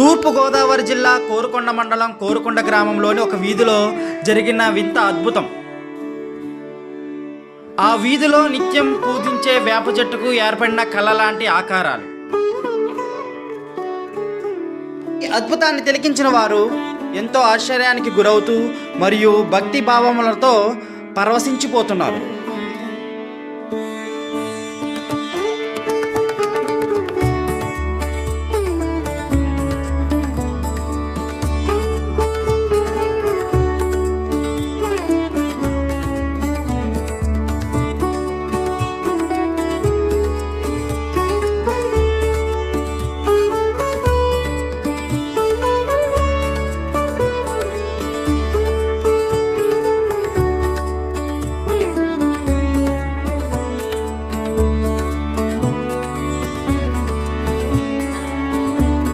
తూర్పుగోదావరి జిల్లా కోరుకొండ మండలం కోరుకొండ గ్రామంలోని ఒక వీధిలో జరిగిన వింత అద్భుతం. ఆ వీధిలో నిత్యం పూజించే వేప చెట్టుకు ఏర్పడిన కళ లాంటి ఆకారాలు. ఈ అద్భుతాన్ని తిలకించిన వారు ఎంతో ఆశ్చర్యానికి గురవుతూ మరియు భక్తి భావములతో పరవశించిపోతున్నారు.